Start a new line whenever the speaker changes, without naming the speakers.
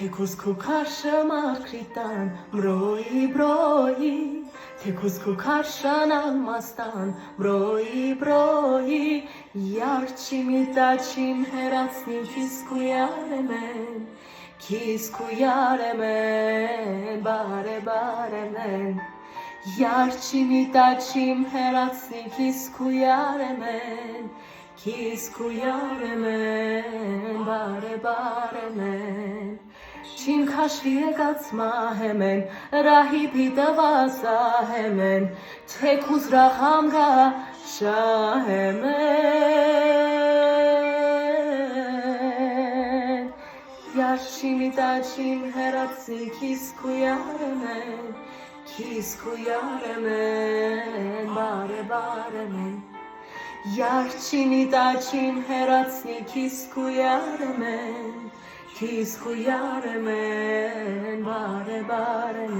թեկուզ քու քաշը մաքրիտան բրոյի թեկուզ քու քաշան ալմաստան բրոյի Yarçim itaçim heratsnim kiskuyaremen baremen Yarçim itaçim heratsnim kiskuyaremen baremen Çim kaşviye gatma hemen rahibi davasa hemen tek uzrahamga şahemen Yaşimi daçim heratsin kiskuyaremen baremen Yarçini daçim heratsin kiskuyaremen baremen